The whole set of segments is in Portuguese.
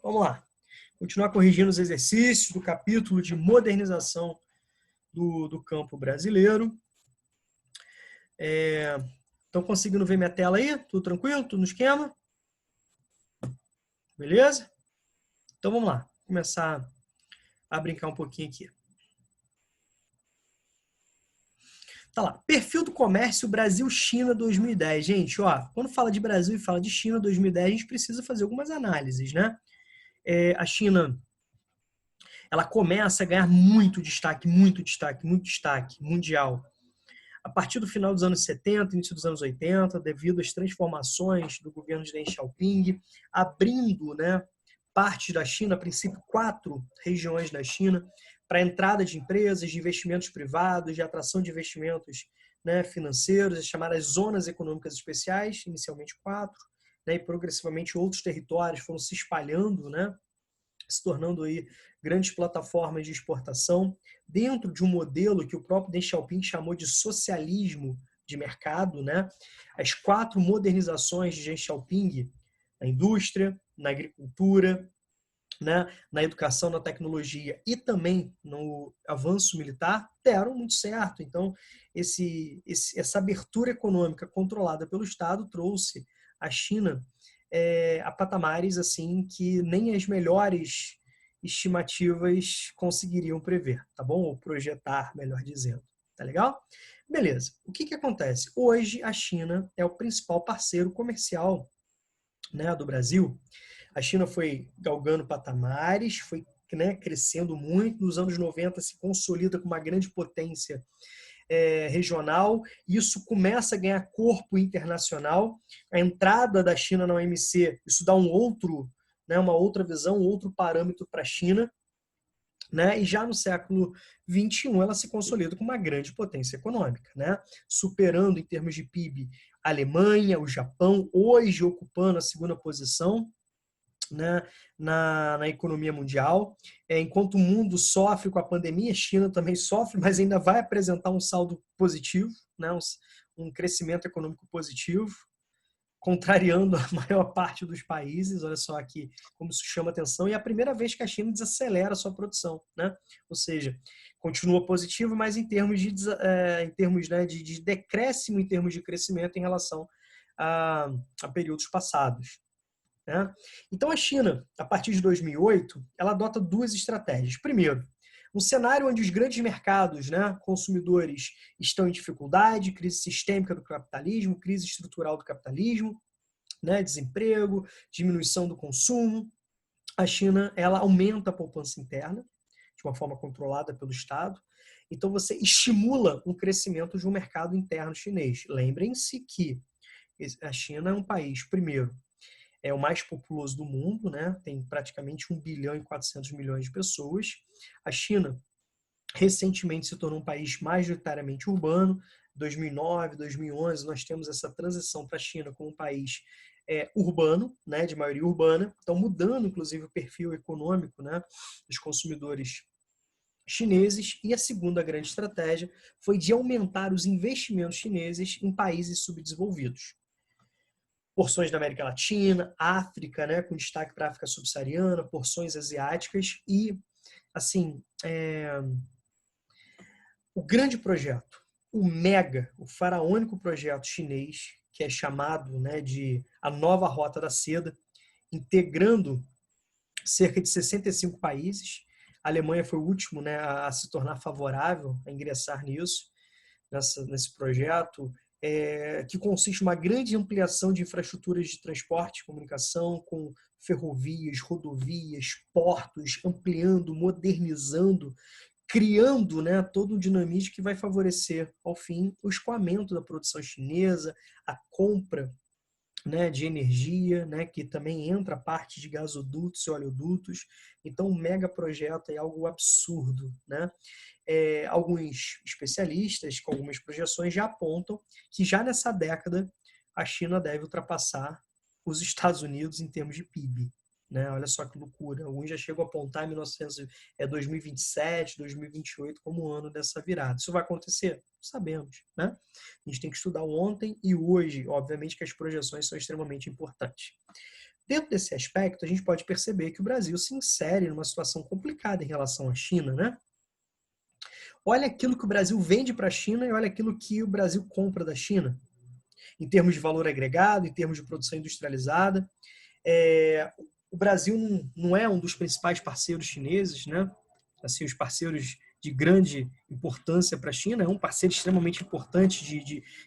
Vamos lá. Continuar corrigindo os exercícios do capítulo de modernização do campo brasileiro. Estão conseguindo ver minha tela aí? Tudo tranquilo? Tudo no esquema? Beleza? Então vamos lá. Vou começar a brincar um pouquinho aqui. Tá lá. Perfil do comércio Brasil-China 2010. Gente, ó, quando fala de Brasil e fala de China 2010, a gente precisa fazer algumas análises, né? A China, ela começa a ganhar muito destaque mundial a partir do final dos anos 70, início dos anos 80, devido às transformações do governo de Deng Xiaoping, abrindo, né, parte da China, a princípio 4 regiões da China, para a entrada de empresas, de investimentos privados, de atração de investimentos, né, financeiros, as chamadas zonas econômicas especiais, inicialmente 4, né, e progressivamente outros territórios foram se espalhando, né, se tornando aí grandes plataformas de exportação, dentro de um modelo que o próprio Deng Xiaoping chamou de socialismo de mercado, né? As 4 modernizações de Deng Xiaoping, na indústria, na agricultura, né, na educação, na tecnologia e também no avanço militar, deram muito certo. Então, essa abertura econômica controlada pelo Estado trouxe a China a patamares assim que nem as melhores estimativas conseguiriam prever, tá bom? Ou projetar, melhor dizendo. Tá legal? Beleza. O que acontece? Hoje, a China é o principal parceiro comercial, né, do Brasil. A China foi galgando patamares, foi, né, crescendo muito. Nos anos 90 se consolida como uma grande potência regional. Isso começa a ganhar corpo internacional. A entrada da China na OMC, isso dá uma outra visão, um outro parâmetro para a China. Né? E já no século XXI ela se consolida como uma grande potência econômica, né? Superando em termos de PIB a Alemanha, o Japão, hoje ocupando a 2ª posição, né, na economia mundial. Enquanto o mundo sofre com a pandemia, a China também sofre, mas ainda vai apresentar um saldo positivo, né, um crescimento econômico positivo, contrariando a maior parte dos países. Olha só aqui como isso chama atenção. E é a primeira vez que a China desacelera a sua produção, né? Ou seja, continua positivo, mas em termos de decréscimo em termos de crescimento em relação a períodos passados. Né? Então, a China, a partir de 2008, ela adota 2 estratégias. Primeiro, um cenário onde os grandes mercados, né, consumidores, estão em dificuldade, crise sistêmica do capitalismo, crise estrutural do capitalismo, né, desemprego, diminuição do consumo. A China, ela aumenta a poupança interna, de uma forma controlada pelo Estado. Então, você estimula um crescimento de um mercado interno chinês. Lembrem-se que a China é um país, primeiro, é o mais populoso do mundo, né? Tem praticamente 1 bilhão e 400 milhões de pessoas. A China recentemente se tornou um país majoritariamente urbano. 2009, 2011, nós temos essa transição para a China como um país urbano, né, de maioria urbana, então mudando inclusive o perfil econômico, né, dos consumidores chineses. E a segunda grande estratégia foi de aumentar os investimentos chineses em países subdesenvolvidos. Porções da América Latina, África, né, com destaque para a África subsaariana, porções asiáticas e, assim, o grande projeto, o faraônico projeto chinês, que é chamado, né, de a nova Rota da Seda, integrando cerca de 65 países. A Alemanha foi o último, né, a se tornar favorável a ingressar nesse projeto, que consiste em uma grande ampliação de infraestruturas de transporte e comunicação, com ferrovias, rodovias, portos, ampliando, modernizando, criando, né, todo um dinamismo que vai favorecer, ao fim, o escoamento da produção chinesa, a compra, né, de energia, né, que também entra a parte de gasodutos e oleodutos. Então, um mega projeto é algo absurdo, né? Alguns especialistas, com algumas projeções, já apontam que já nessa década a China deve ultrapassar os Estados Unidos em termos de PIB. Né? Olha só que loucura. Alguns já chegam a apontar em 2027, 2028 como o ano dessa virada. Isso vai acontecer? Não sabemos. Né? A gente tem que estudar o ontem e o hoje. Obviamente que as projeções são extremamente importantes. dentro desse aspecto, a gente pode perceber que o Brasil se insere numa situação complicada em relação à China, né? Olha aquilo que o Brasil vende para a China e olha aquilo que o Brasil compra da China, em termos de valor agregado, em termos de produção industrializada. O Brasil não é um dos principais parceiros chineses, né? Assim, os parceiros de grande importância para a China, é um parceiro extremamente importante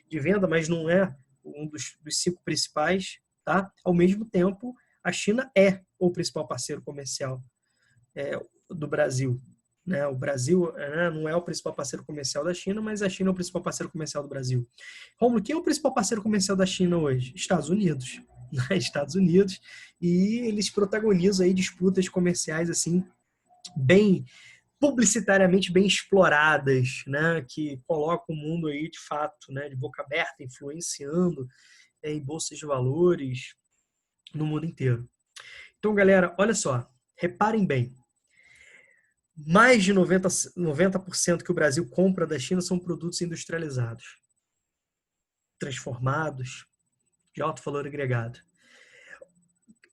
de venda, mas não é um dos 5 principais, tá? Ao mesmo tempo, a China é o principal parceiro comercial do Brasil. Né? O Brasil não é o principal parceiro comercial da China, mas a China é o principal parceiro comercial do Brasil. Rômulo, quem é o principal parceiro comercial da China hoje? Estados Unidos. Né? Estados Unidos. E eles protagonizam aí disputas comerciais assim, bem publicitariamente bem exploradas, né? Que colocam o mundo aí de fato, né? De boca aberta, influenciando em bolsas de valores no mundo inteiro. Então, galera, olha só, reparem bem. Mais de 90% que o Brasil compra da China são produtos industrializados, transformados, de alto valor agregado.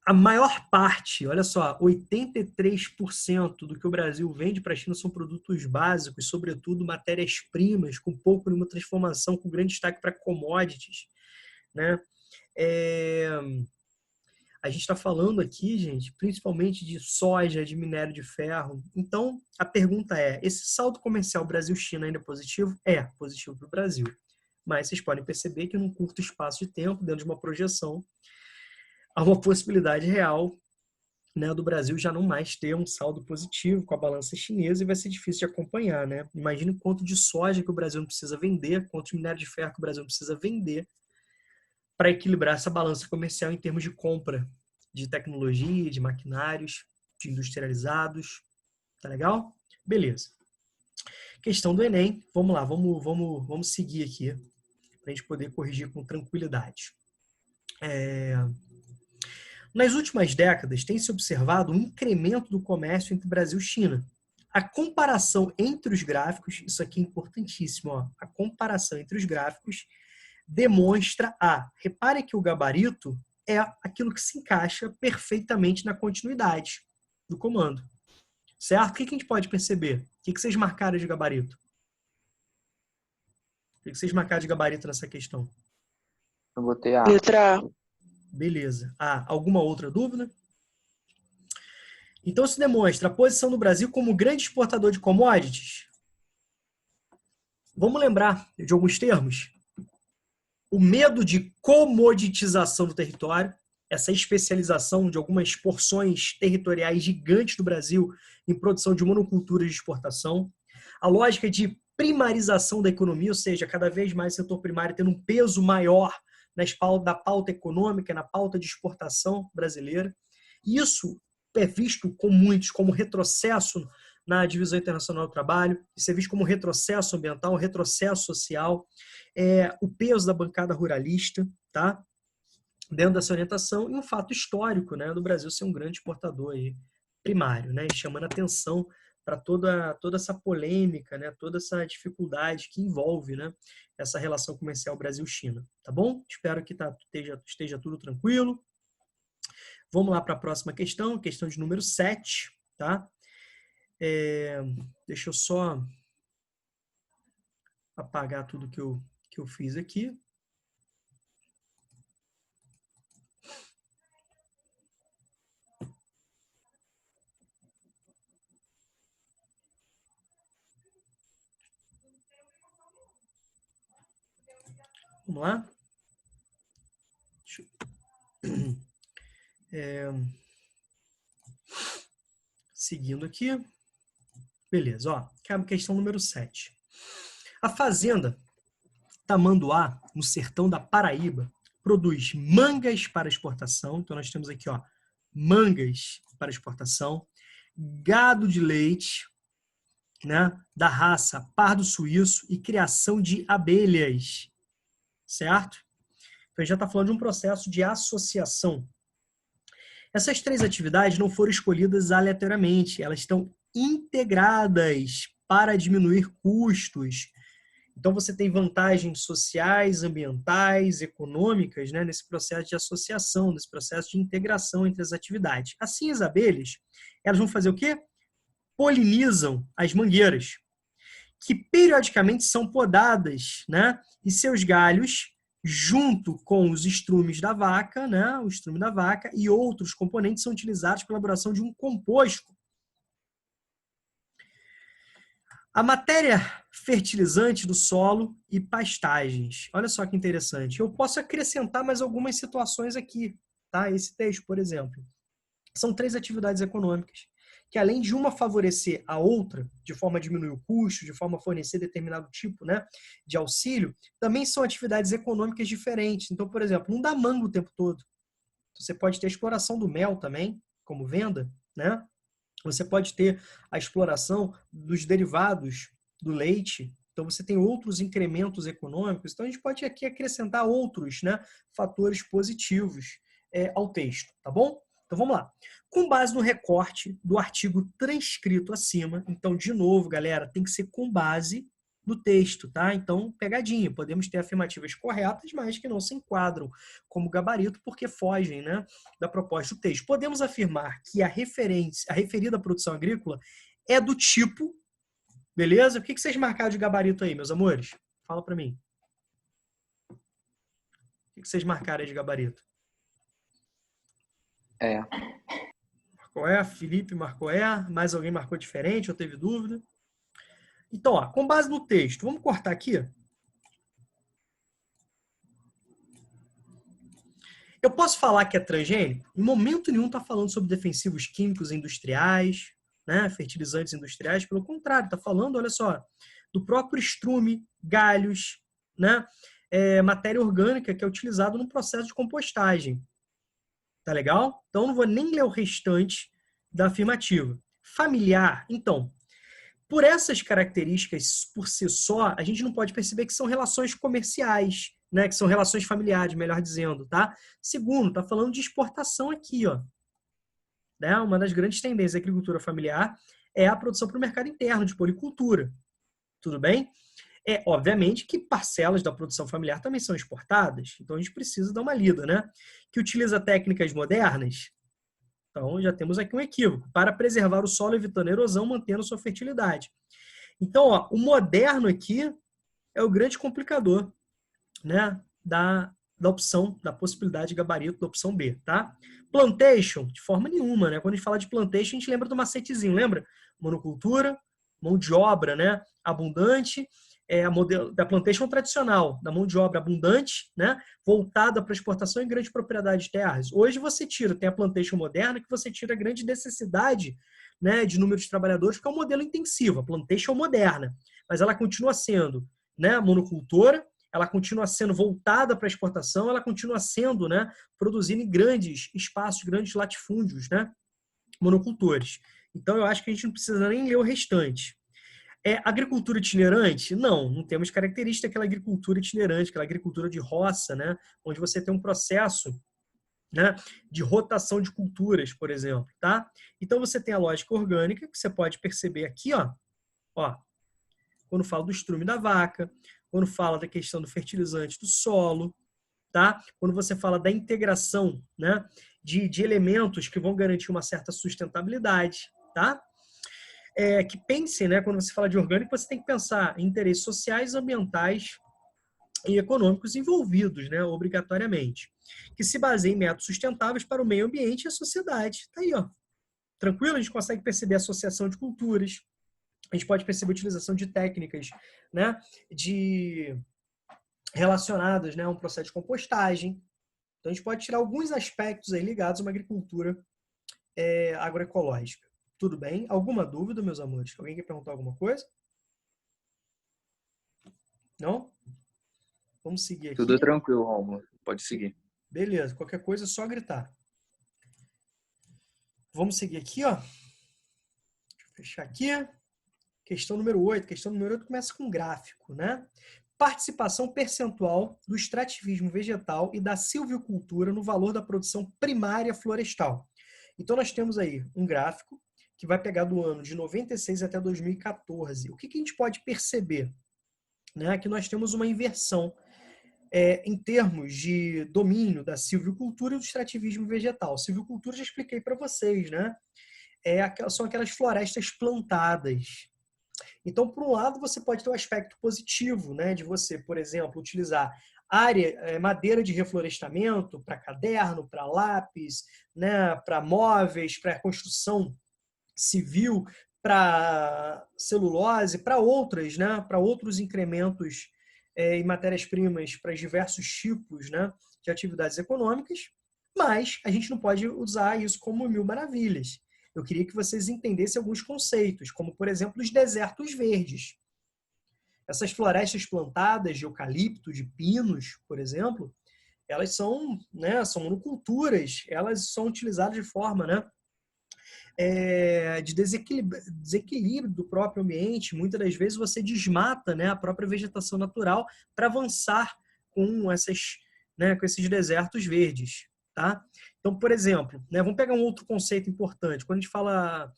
A maior parte, olha só, 83% do que o Brasil vende para a China são produtos básicos, sobretudo matérias-primas, com pouco nenhuma transformação, com grande destaque para commodities. Né? A gente está falando aqui, gente, principalmente de soja, de minério de ferro. Então, a pergunta é, esse saldo comercial Brasil-China ainda é positivo? É positivo para o Brasil. Mas vocês podem perceber que num curto espaço de tempo, dentro de uma projeção, há uma possibilidade real, né, do Brasil já não mais ter um saldo positivo com a balança chinesa e vai ser difícil de acompanhar. Né? Imagine quanto de soja que o Brasil não precisa vender, quanto de minério de ferro que o Brasil não precisa vender para equilibrar essa balança comercial em termos de compra de tecnologia, de maquinários, de industrializados. Tá legal? Beleza. Questão do Enem. Vamos lá, vamos seguir aqui para a gente poder corrigir com tranquilidade. Nas últimas décadas, tem se observado um incremento do comércio entre Brasil e China. A comparação entre os gráficos, isso aqui é importantíssimo, ó, a comparação entre os gráficos demonstra repare que o gabarito é aquilo que se encaixa perfeitamente na continuidade do comando. Certo? O que a gente pode perceber? O que vocês marcaram de gabarito? O que vocês marcaram de gabarito nessa questão? Eu botei A. Letra A. Beleza. Alguma outra dúvida? Então, se demonstra a posição do Brasil como grande exportador de commodities. Vamos lembrar de alguns termos? O medo de comoditização do território, essa especialização de algumas porções territoriais gigantes do Brasil em produção de monoculturas de exportação. A lógica de primarização da economia, ou seja, cada vez mais o setor primário tendo um peso maior na pauta econômica, na pauta de exportação brasileira. Isso é visto com muitos como retrocesso na divisão internacional do trabalho, isso é visto como retrocesso ambiental, retrocesso social, o peso da bancada ruralista, tá? Dentro dessa orientação, e um fato histórico, né, do Brasil ser um grande exportador aí, primário, né, e chamando atenção para toda essa polêmica, né, toda essa dificuldade que envolve, né, essa relação comercial Brasil-China, tá bom? Espero que esteja tudo tranquilo. Vamos lá para a próxima questão de número 7, tá? Deixa eu só apagar tudo que eu fiz aqui. Vamos lá? Seguindo aqui. Beleza, ó. Questão número 7. A fazenda Tamanduá, no sertão da Paraíba, produz mangas para exportação. Então, nós temos aqui, ó, mangas para exportação, gado de leite, né, da raça pardo suíço e criação de abelhas, certo? Então, a gente já está falando de um processo de associação. Essas 3 atividades não foram escolhidas aleatoriamente, elas estão integradas para diminuir custos. Então, você tem vantagens sociais, ambientais, econômicas, né, nesse processo de associação, nesse processo de integração entre as atividades. Assim, as abelhas, elas vão fazer o quê? Polinizam as mangueiras, que periodicamente são podadas, né, e seus galhos, junto com os estrumes da vaca, né, o estrume da vaca e outros componentes são utilizados para a elaboração de um composto. A matéria fertilizante do solo e pastagens. Olha só que interessante. Eu posso acrescentar mais algumas situações aqui, tá? Esse texto, por exemplo. São 3 atividades econômicas que, além de uma favorecer a outra, de forma a diminuir o custo, de forma a fornecer determinado tipo, né, de auxílio, também são atividades econômicas diferentes. Então, por exemplo, não dá manga o tempo todo. Você pode ter a exploração do mel também, como venda, né? Você pode ter a exploração dos derivados do leite. Então, você tem outros incrementos econômicos. Então, a gente pode aqui acrescentar outros, né, fatores positivos ao texto, tá bom? Então, vamos lá. Com base no recorte do artigo transcrito acima, então, de novo, galera, tem que ser com base no texto, tá? Então, pegadinha, podemos ter afirmativas corretas, mas que não se enquadram como gabarito porque fogem, né, da proposta do texto. Podemos afirmar que a referida produção agrícola é do tipo, beleza? O que vocês marcaram de gabarito aí, meus amores? Fala para mim. O que vocês marcaram aí de gabarito? Marcou é? Felipe marcou é? Mais alguém marcou diferente ou teve dúvida? Então, ó, com base no texto, vamos cortar aqui. Eu posso falar que é transgênico? Em momento nenhum está falando sobre defensivos químicos industriais, né, fertilizantes industriais. Pelo contrário, está falando, olha só, do próprio estrume, galhos, né, matéria orgânica que é utilizado no processo de compostagem. Tá legal? Então, não vou nem ler o restante da afirmativa. Familiar, então, por essas características por si só, a gente não pode perceber que são relações comerciais, né? Que são relações familiares, melhor dizendo, tá? Segundo, tá falando de exportação aqui, ó. Né? Uma das grandes tendências da agricultura familiar é a produção para o mercado interno, de policultura. Tudo bem? Obviamente que parcelas da produção familiar também são exportadas, então a gente precisa dar uma lida, né? Que utiliza técnicas modernas. Então, já temos aqui um equívoco. Para preservar o solo, evitando erosão, mantendo sua fertilidade. Então, ó, o moderno aqui é o grande complicador, né, da opção, da possibilidade de gabarito da opção B, tá? Plantation, de forma nenhuma, né? Quando a gente fala de plantation, a gente lembra do macetezinho, lembra? Monocultura, mão de obra, né, abundante, a modelo da plantation tradicional, da mão de obra abundante, né, voltada para exportação em grande propriedade de terras. Hoje você tem a plantation moderna, que você tira a grande necessidade, né, de número de trabalhadores, porque é um modelo intensivo, a plantation moderna, mas ela continua sendo, né, monocultora, ela continua sendo voltada para a exportação, ela continua sendo, né, produzindo em grandes espaços, grandes latifúndios, né, monocultores. Então, eu acho que a gente não precisa nem ler o restante. Agricultura itinerante? Não temos característica daquela agricultura itinerante, aquela agricultura de roça, né, onde você tem um processo, né, de rotação de culturas, por exemplo, tá? Então, você tem a lógica orgânica, que você pode perceber aqui, ó, quando fala do estrume da vaca, quando fala da questão do fertilizante do solo, tá? Quando você fala da integração, né, de elementos que vão garantir uma certa sustentabilidade, tá? Que pensem, né, quando você fala de orgânico, você tem que pensar em interesses sociais, ambientais e econômicos envolvidos, né, obrigatoriamente, que se baseiem em métodos sustentáveis para o meio ambiente e a sociedade. Tá aí, ó. Tranquilo? A gente consegue perceber a associação de culturas, a gente pode perceber a utilização de técnicas, né, relacionadas, né, a um processo de compostagem. Então, a gente pode tirar alguns aspectos aí ligados a uma agricultura agroecológica. Tudo bem? Alguma dúvida, meus amores? Alguém quer perguntar alguma coisa? Não? Vamos seguir aqui. Tudo tranquilo, Romulo. Pode seguir. Beleza. Qualquer coisa é só gritar. Vamos seguir aqui, ó. Deixa eu fechar aqui. Questão número 8. Questão número 8 começa com gráfico, né? Participação percentual do extrativismo vegetal e da silvicultura no valor da produção primária florestal. Então, nós temos aí um gráfico que vai pegar do ano de 96 até 2014. O que a gente pode perceber? né, que nós temos uma inversão em termos de domínio da silvicultura e do extrativismo vegetal. Silvicultura já expliquei para vocês, né? São aquelas florestas plantadas. Então, por um lado, você pode ter um aspecto positivo, né, de você, por exemplo, utilizar madeira de reflorestamento para caderno, para lápis, né, para móveis, para construção civil, para celulose, para outras, né, para outros incrementos em matérias-primas para diversos tipos, né, de atividades econômicas, mas a gente não pode usar isso como mil maravilhas. Eu queria que vocês entendessem alguns conceitos, como, por exemplo, os desertos verdes. Essas florestas plantadas de eucalipto, de pinos, por exemplo, elas são, né, são monoculturas, elas são utilizadas de forma, né, de desequilíbrio do próprio ambiente. Muitas das vezes você desmata, né, a própria vegetação natural para avançar com esses desertos verdes. Tá? Então, por exemplo, né, vamos pegar um outro conceito importante. Quando a gente fala,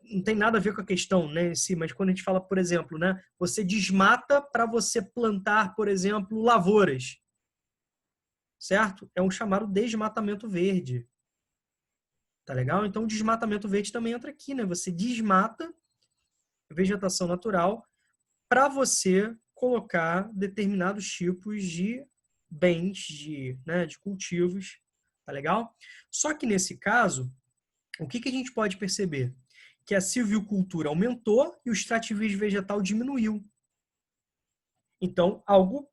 não tem nada a ver com a questão, né, em si, mas quando a gente fala, por exemplo, né, você desmata para você plantar, por exemplo, lavouras, certo? É um chamado desmatamento verde. Tá legal? Então, o desmatamento verde também entra aqui, né? Você desmata a vegetação natural para você colocar determinados tipos de bens, de cultivos. Tá legal? Só que nesse caso, o que a gente pode perceber? Que a silvicultura aumentou e o extrativismo vegetal diminuiu. Então, algo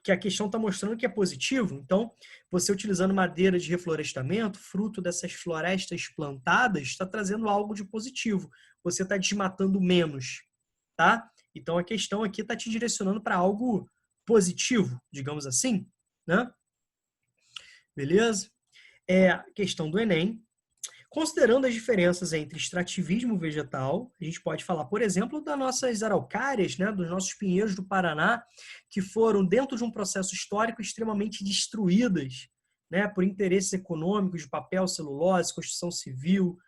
que a questão está mostrando que é positivo. Então, você utilizando madeira de reflorestamento, fruto dessas florestas plantadas, está trazendo algo de positivo. Você está desmatando menos, tá? Então, a questão aqui está te direcionando para algo positivo, digamos assim, né? Beleza? É a questão do Enem. Considerando as diferenças entre extrativismo vegetal, a gente pode falar, por exemplo, das nossas araucárias, né, dos nossos pinheiros do Paraná, que foram, dentro de um processo histórico, extremamente destruídas, né, por interesses econômicos de papel, celulose, construção civil,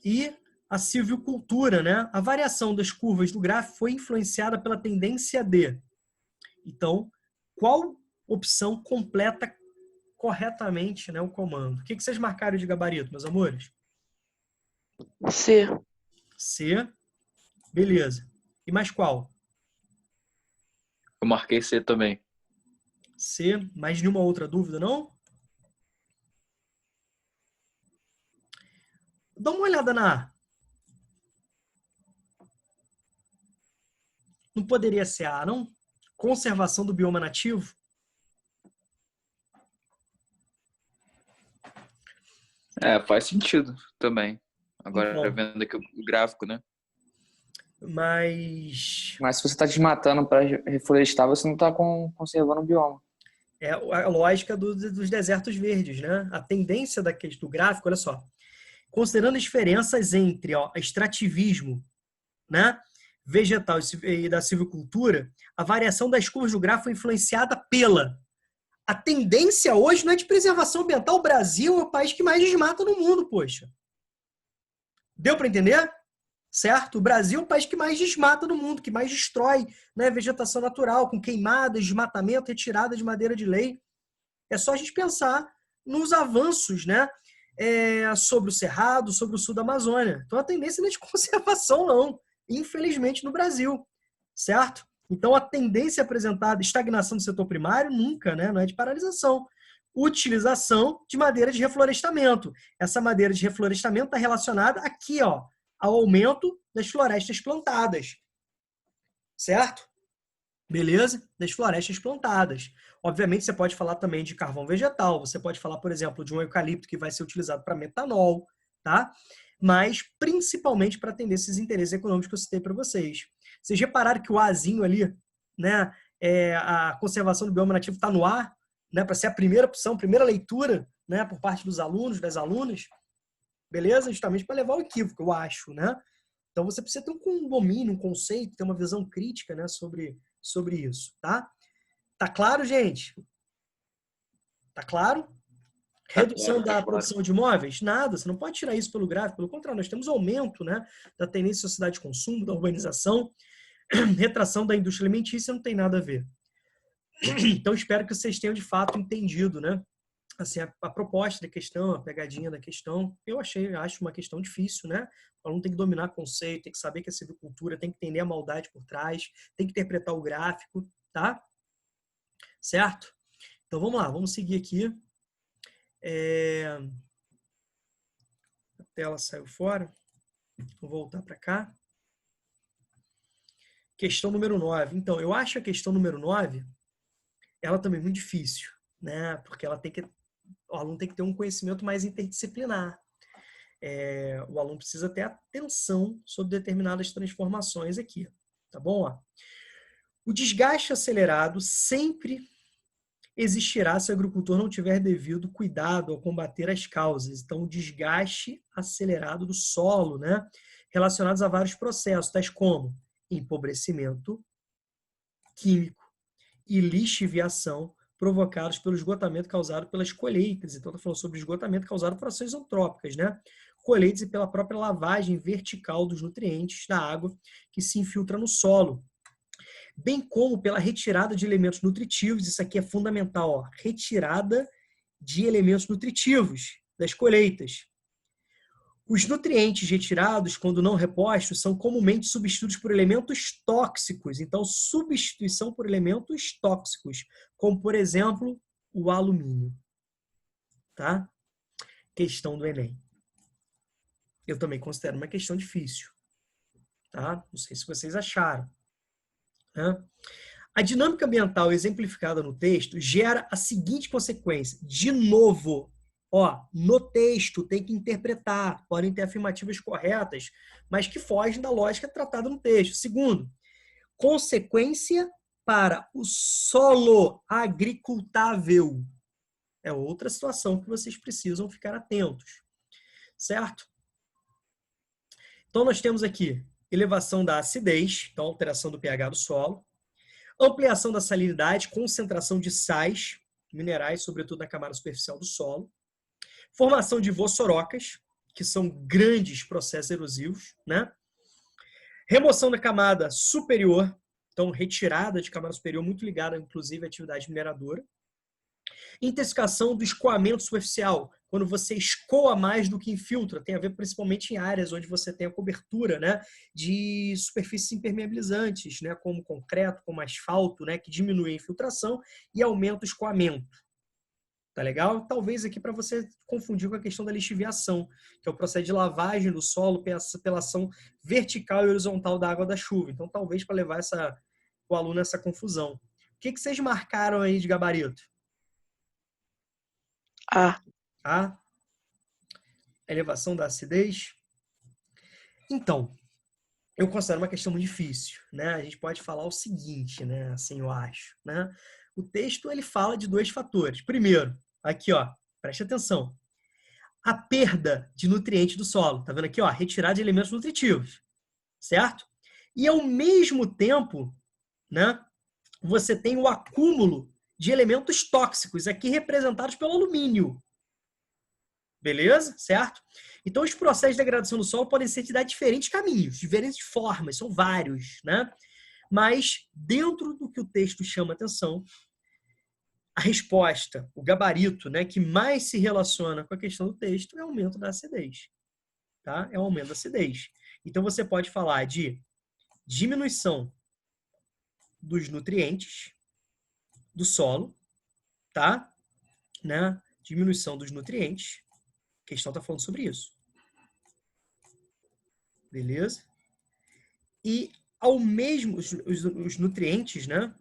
e a silvicultura, né? A variação das curvas do gráfico foi influenciada pela tendência D. Então, qual opção completa corretamente, né, o comando? O que vocês marcaram de gabarito, meus amores? C. C. Beleza. E mais qual? Eu marquei C também. C. Mais nenhuma outra dúvida, não? Dá uma olhada na A. Não poderia ser A, não? Conservação do bioma nativo? Faz sentido também. Agora, Então, vendo aqui o gráfico, né? Mas se você está desmatando para reflorestar, você não está conservando o bioma. é a lógica dos desertos verdes, né? A tendência do gráfico, olha só. Considerando as diferenças entre extrativismo, né, vegetal e da silvicultura, a variação das curvas do gráfico foi influenciada pela... A tendência hoje não é de preservação ambiental. O Brasil é o país que mais desmata no mundo, poxa. Deu para entender? Certo? O Brasil é o país que mais desmata no mundo, que mais destrói, né, vegetação natural, com queimadas, desmatamento, retirada de madeira de lei. É só a gente pensar nos avanços, né, sobre o Cerrado, sobre o sul da Amazônia. Então, a tendência não é de conservação, não. Infelizmente, no Brasil. Certo? Então, a tendência apresentada, estagnação do setor primário, nunca, né? Não é de paralisação. Utilização de madeira de reflorestamento. Essa madeira de reflorestamento está relacionada aqui, ao aumento das florestas plantadas. Certo? Beleza? Das florestas plantadas. Obviamente, você pode falar também de carvão vegetal, você pode falar, por exemplo, de um eucalipto que vai ser utilizado para metanol, tá? Mas, principalmente, para atender esses interesses econômicos que eu citei para vocês. Vocês repararam que o Azinho ali, né, a conservação do bioma nativo está no ar, né, para ser a primeira opção, primeira leitura, né, por parte dos alunos, das alunas, beleza? Justamente para levar o equívoco, eu acho, né? Então, você precisa ter um domínio, um conceito, ter uma visão crítica, né, sobre isso, tá? Tá claro, gente? Tá claro? Redução da claro. produção de imóveis? Nada, você não pode tirar isso pelo gráfico. Pelo contrário, nós temos aumento, né, da tendência de sociedade de consumo, da urbanização, retração da indústria alimentícia, não tem nada a ver. Então, espero que vocês tenham, de fato, entendido, né, assim, a proposta da questão, a pegadinha da questão. Eu acho uma questão difícil, né? O aluno tem que dominar conceito, tem que saber que é silvicultura, tem que entender a maldade por trás, tem que interpretar o gráfico, tá? Certo? Então, vamos lá, vamos seguir aqui. A tela saiu fora. Vou voltar para cá. Questão número 9. Então, eu acho a questão número 9, ela também é muito difícil, né? Porque o aluno tem que ter um conhecimento mais interdisciplinar. O aluno precisa ter atenção sobre determinadas transformações aqui, tá bom? Ó, o desgaste acelerado sempre existirá se o agricultor não tiver devido cuidado ao combater as causas. Então, o desgaste acelerado do solo, né, relacionados a vários processos, tais como empobrecimento químico e lixiviação provocados pelo esgotamento causado pelas colheitas. Então, estou falando sobre esgotamento causado por ações antrópicas, né? Colheitas e pela própria lavagem vertical dos nutrientes da água que se infiltra no solo, bem como pela retirada de elementos nutritivos. Isso aqui é fundamental, ó, retirada de elementos nutritivos das colheitas. Os nutrientes retirados, quando não repostos, são comumente substituídos por elementos tóxicos. Então, substituição por elementos tóxicos, como, por exemplo, o alumínio. Tá? Questão do Enem. Eu também considero uma questão difícil. Tá? Não sei se vocês acharam. Né? A dinâmica ambiental exemplificada no texto gera a seguinte consequência. De novo, ó, no texto tem que interpretar. Podem ter afirmativas corretas, mas que fogem da lógica tratada no texto. Segundo, consequência para o solo agricultável. É outra situação que vocês precisam ficar atentos. Certo? Então, nós temos aqui elevação da acidez, então alteração do pH do solo, ampliação da salinidade, concentração de sais, minerais, sobretudo na camada superficial do solo, formação de vossorocas, que são grandes processos erosivos, né? Remoção da camada superior, então retirada de camada superior, muito ligada, inclusive, à atividade mineradora. Intensificação do escoamento superficial, quando você escoa mais do que infiltra, tem a ver principalmente em áreas onde você tem a cobertura, né, de superfícies impermeabilizantes, né, como concreto, como asfalto, né, que diminui a infiltração e aumenta o escoamento. Tá legal? Talvez aqui para você confundir com a questão da lixiviação, que é o processo de lavagem do solo pela ação vertical e horizontal da água da chuva. Então, talvez para levar o aluno a essa confusão. O que vocês marcaram aí de gabarito? A elevação da acidez. Então, eu considero uma questão muito difícil, né? A gente pode falar o seguinte, né? Assim, eu acho, né? O texto, ele fala de dois fatores. Primeiro, aqui, ó, preste atenção. A perda de nutrientes do solo. Tá vendo aqui, ó? Retirada de elementos nutritivos, certo? E, ao mesmo tempo, né? Você tem o acúmulo de elementos tóxicos, aqui representados pelo alumínio. Beleza? Certo? Então, os processos de degradação do solo podem ser de dar diferentes caminhos, diferentes formas, são vários, né? Mas, dentro do que o texto chama atenção, a resposta, o gabarito, né, que mais se relaciona com a questão do texto é o aumento da acidez. Tá? É o aumento da acidez. Então, você pode falar de diminuição dos nutrientes do solo, tá? Né? Diminuição dos nutrientes. A questão está falando sobre isso. Beleza? E ao mesmo os nutrientes, né,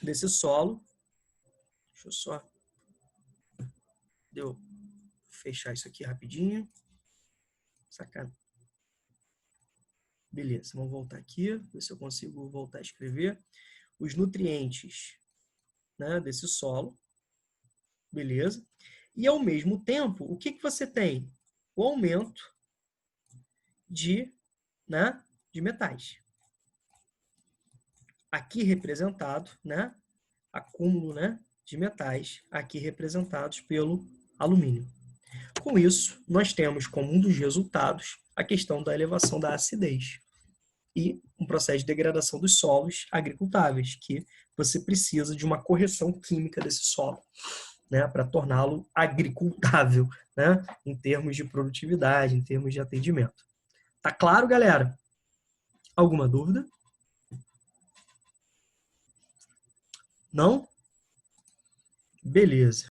desse solo. Deixa eu só fechar isso aqui rapidinho. Sacana. Beleza, vamos voltar aqui, ver se eu consigo voltar a escrever. Os nutrientes, né, desse solo. Beleza? E ao mesmo tempo, o que você tem? O aumento de metais. Aqui representado, né? Acúmulo, né, de metais, aqui representados pelo alumínio. Com isso, nós temos como um dos resultados a questão da elevação da acidez e um processo de degradação dos solos agricultáveis, que você precisa de uma correção química desse solo, né, para torná-lo agricultável, né, em termos de produtividade, em termos de atendimento. Tá claro, galera? Alguma dúvida? Não? Beleza.